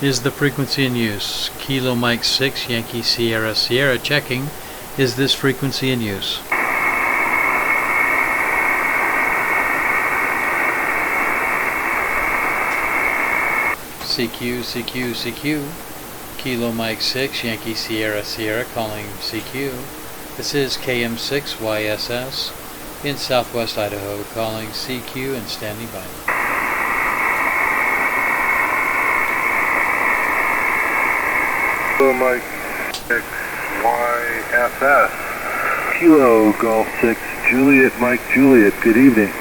Is the frequency in use? Kilo Mike 6 Yankee Sierra Sierra checking. Is this frequency in use? CQ, CQ, CQ. Kilo Mike 6 Yankee Sierra Sierra calling CQ. This is KM6YSS in southwest Idaho calling CQ and standing by. Kilo Mike 6 YSS, Kilo Golf 6 Juliet Mike Juliet, good evening.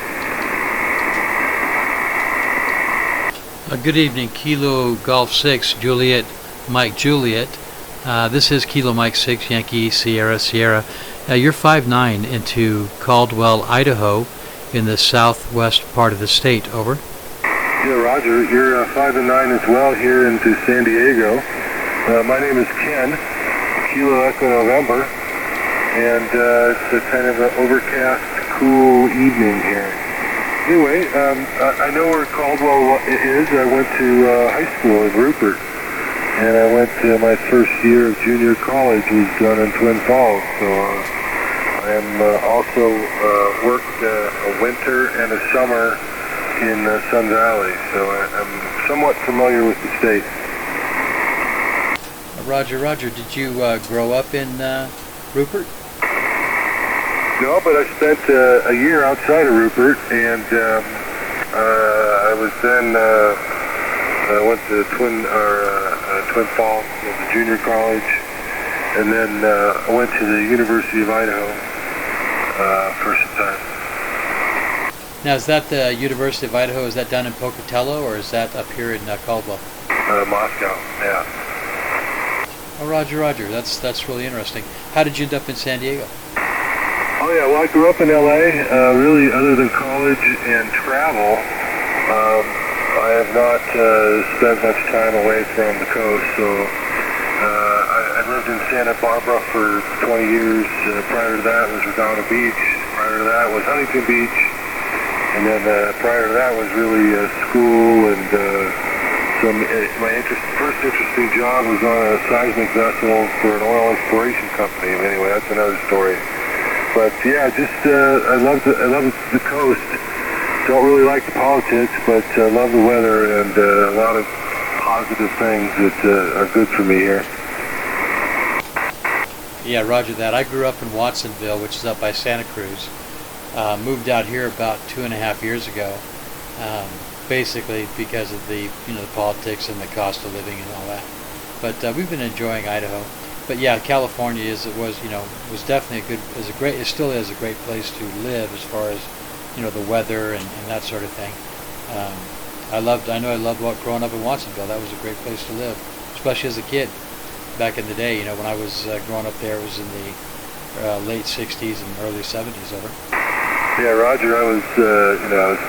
Good evening, Kilo Golf 6 Juliet Mike Juliet. This is Kilo Mike 6 Yankee Sierra Sierra. You're 5'9" into Caldwell, Idaho in the southwest part of the state, over. Yeah, Roger, you're 5'9" as well here into San Diego. My name is Ken, Kilo Echo November, and it's a kind of an overcast, cool evening here. Anyway, I know where Caldwell is. I went to high school in Rupert, and I went to my first year of junior college was done in Twin Falls, so I am also worked a winter and a summer in Sun Valley, so I'm somewhat familiar with the state. Roger, did you grow up in Rupert? No, but I spent a year outside of Rupert, and I was then I went to Twin Falls, the junior college, and then I went to the University of Idaho for some time. Now, is that the University of Idaho? Is that down in Pocatello, or is that up here in Caldwell? Moscow, yeah. Oh, Roger. That's really interesting. How did you end up in San Diego? Oh yeah, well I grew up in LA. Really, other than college and travel, I have not spent much time away from the coast. So I lived in Santa Barbara for 20 years. Prior to that was Redondo Beach. Prior to that was Huntington Beach. And then prior to that was really school and my first interesting job was on a seismic vessel for an oil exploration company. Anyway, that's another story. But yeah, just I love the coast. Don't really like the politics, but love the weather and a lot of positive things that are good for me here. Yeah, Roger that. I grew up in Watsonville, which is up by Santa Cruz. Moved out here about 2.5 years ago. Basically because of the the politics and the cost of living and all that. But we've been enjoying Idaho. But yeah, California was definitely it still is a great place to live as far as the weather and that sort of thing. I loved growing up in Watsonville. That was a great place to live, especially as a kid. Back in the day, when I was growing up there, it was in the late '60s and early '70s. Over. Yeah, Roger, I was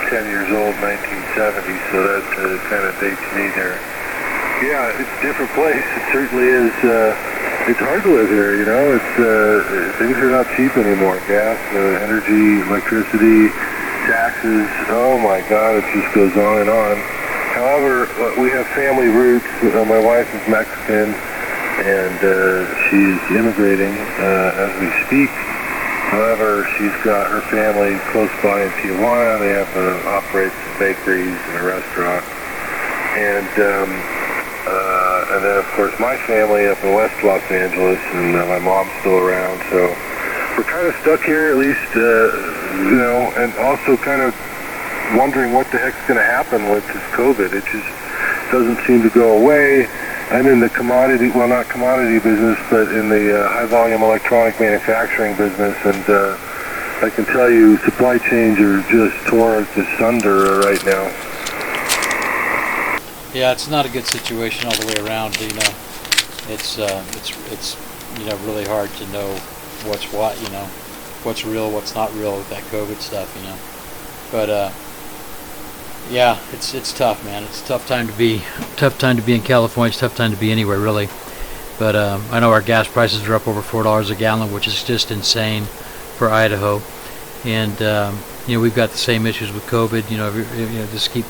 10 years old, 1970, so that kind of dates me there. Yeah, it's a different place. It certainly is. It's hard to live here, It's things are not cheap anymore. Gas, energy, electricity, taxes. Oh my God, it just goes on and on. However, we have family roots. My wife is Mexican, and she's immigrating as we speak. However, she's got her family close by in Tijuana. They operate some bakeries and a restaurant. And then, of course, my family up in West Los Angeles, and my mom's still around. So we're kind of stuck here, at least, and also kind of wondering what the heck's going to happen with this COVID. It just doesn't seem to go away. I'm in the not commodity business, but in the high-volume electronic manufacturing business, and I can tell you supply chains are just torn asunder right now. Yeah, it's not a good situation all the way around. It's really hard to know what's what's real, what's not real with that COVID stuff. But yeah, it's tough, man. It's a tough time to be in California. It's a tough time to be anywhere, really. But I know our gas prices are up over $4 a gallon, which is just insane for Idaho. And we've got the same issues with COVID. Just keep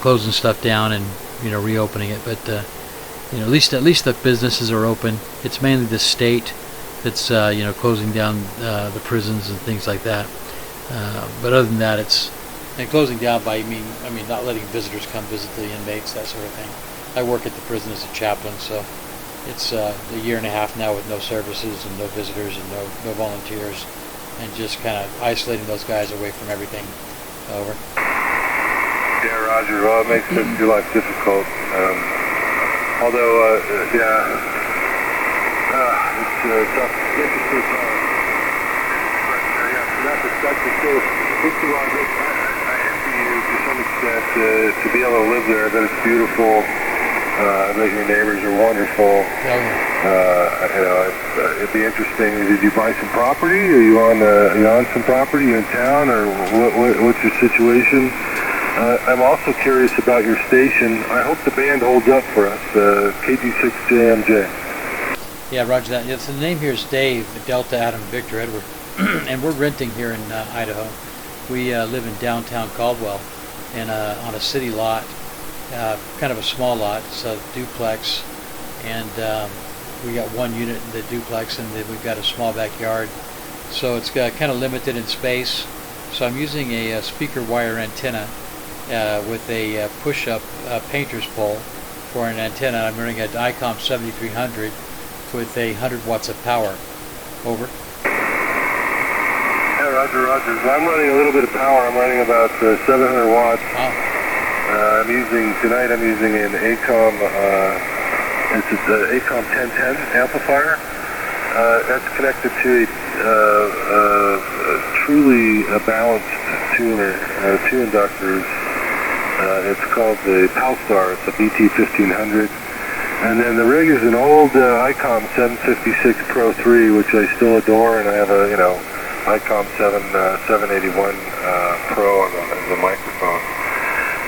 closing stuff down and reopening it. But at least the businesses are open. It's mainly the state that's closing down the prisons and things like that. But other than that, and closing down by I mean not letting visitors come visit the inmates, that sort of thing. I work at the prison as a chaplain, so it's a year and a half now with no services and no visitors and no volunteers, and just kind of isolating those guys away from everything. Over. Yeah, Roger. Well, it makes your life difficult. Although, it's tough. Interesting time. But yeah, from that perspective, so first of all, I envy you to some extent to be able to live there. I bet it's beautiful. I bet your neighbors are wonderful. It'd be interesting. Did you buy some property? Are you on some property? You in town, or what's your situation? I'm also curious about your station. I hope the band holds up for us. KG6JMJ. Yeah, Roger that. Yeah, so the name here is Dave, Delta Adam Victor Edward, and we're renting here in Idaho. We live in downtown Caldwell, and on a city lot. Kind of a small lot. It's a duplex, and we got one unit in the duplex, and then we've got a small backyard, so it's kind of limited in space. So I'm using a speaker wire antenna with a push-up painter's pole for an antenna. I'm running an ICOM 7300 with 100 watts of power. Over. Yeah, Roger. I'm running a little bit of power. I'm running about 700 watts. Oh. I'm using an ACOM, it's an ACOM 1010 amplifier. That's connected to a truly balanced tuner, two inductors. It's called the Palstar. It's a BT 1500. And then the rig is an old ICOM 756 Pro 3, which I still adore, and I have a ICOM 781 Pro on the microphone.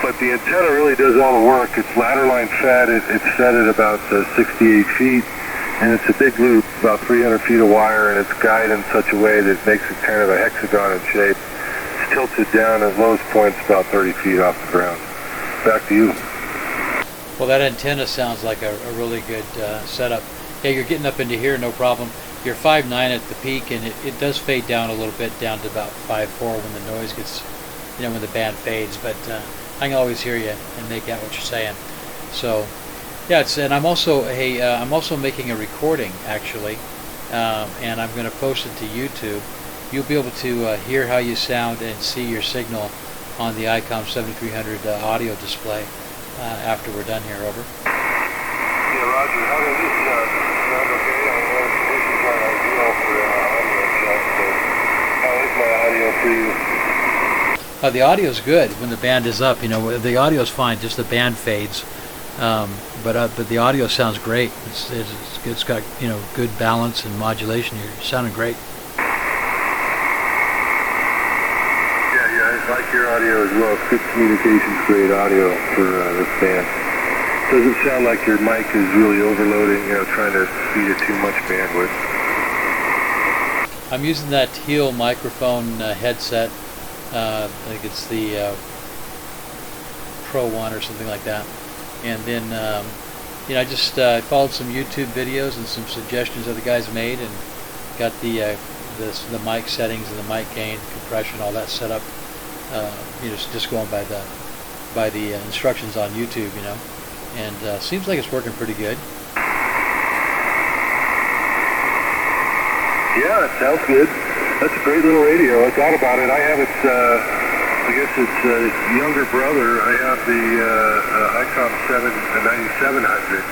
But the antenna really does all the work. It's ladder line fed. It's fed at about 68 feet, and it's a big loop, about 300 feet of wire, and it's guided in such a way that it makes it kind of a hexagon in shape. It's tilted down at lowest points about 30 feet off the ground. Back to you. Well, that antenna sounds like a really good setup. Yeah, you're getting up into here, no problem. You're 5.9 at the peak, and it does fade down a little bit, down to about 5.4 when the noise gets, when the band fades. But I can always hear you and make out what you're saying. So, yeah, and I'm also making a recording actually, and I'm going to post it to YouTube. You'll be able to hear how you sound and see your signal on the ICOM 7300 audio display after we're done here. Over. Yeah, Roger. How does this sound? Sound okay? I know conditions aren't ideal for audio check, but how is my audio for you? The audio's good when the band is up. The audio's fine, just the band fades. But the audio sounds great. It's got good balance and modulation. You're sounding great. Yeah, I like your audio as well. It's good communications grade audio for this band. Doesn't sound like your mic is really overloading, trying to feed it too much bandwidth. I'm using that Teal microphone headset. I think it's the Pro 1 or something like that. And then, I just followed some YouTube videos and some suggestions that the guys made, and got the mic settings and the mic gain, compression, all that set up. Just going by the instructions on YouTube, and seems like it's working pretty good. Yeah, it sounds good. That's a great little radio. I thought about it. I have its, I guess its younger brother. I have the ICOM 9700,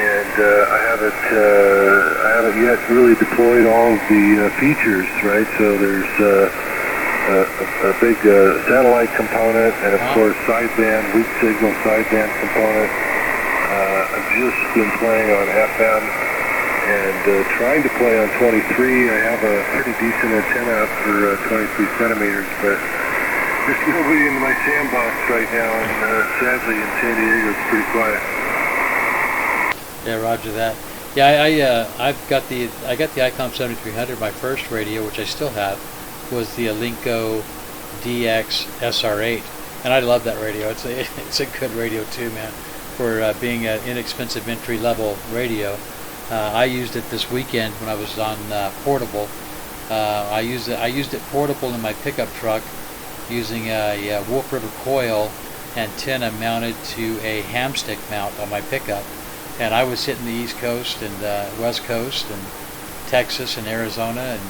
and I haven't yet really deployed all of the features, right? So there's a big satellite component, and of course sideband, weak signal sideband component. I've just been playing on FM. And trying to play on 23, I have a pretty decent antenna up for 23 centimeters, but there's nobody in my sandbox right now, and sadly in San Diego it's pretty quiet. Yeah, Roger that. Yeah, I got the ICOM 7300. My first radio, which I still have, was the Alinco DX SR8, And I love that radio. It's a good radio too, man, for being an inexpensive entry-level radio. I used it this weekend when I was on portable. I used it portable in my pickup truck, using a Wolf River coil antenna mounted to a hamstick mount on my pickup. And I was hitting the East Coast and West Coast and Texas and Arizona and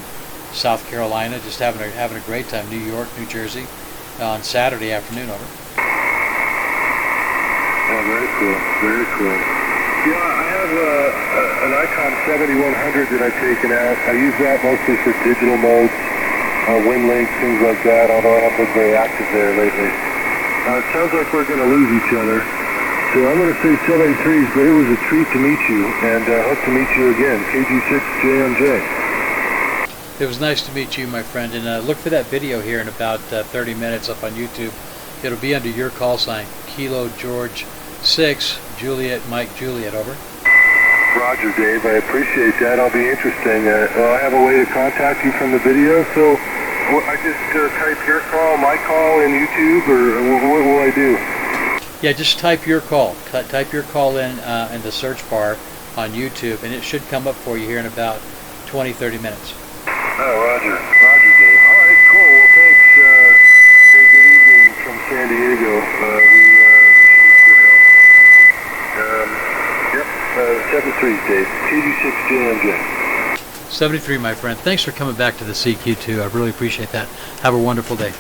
South Carolina, just having a great time. New York, New Jersey, on Saturday afternoon. Over. Oh, very cool, very cool. Yeah, I have an Icon 7100 that I've taken out. I use that mostly for digital modes, wind links, things like that, although I haven't been very active there lately. It sounds like we're going to lose each other. So I'm going to say 73s, but it was a treat to meet you, and hope to meet you again. KG6JMJ. It was nice to meet you, my friend, and look for that video here in about 30 minutes up on YouTube. It'll be under your call sign, Kilo George 6, Juliet Mike Juliet, over. Roger, Dave. I appreciate that. I'll be interesting. I have a way to contact you from the video, so I just type your call, my call in YouTube, or what will I do? Yeah, just type your call. Type your call in the search bar on YouTube, and it should come up for you here in about 20-30 minutes. Oh, Roger. Roger, Dave. All right, cool. Well, thanks. Hey, good evening from San Diego. We should be good help. Yep, 73, Dave. KG6JMJ. 73, my friend. Thanks for coming back to the CQ2. I really appreciate that. Have a wonderful day.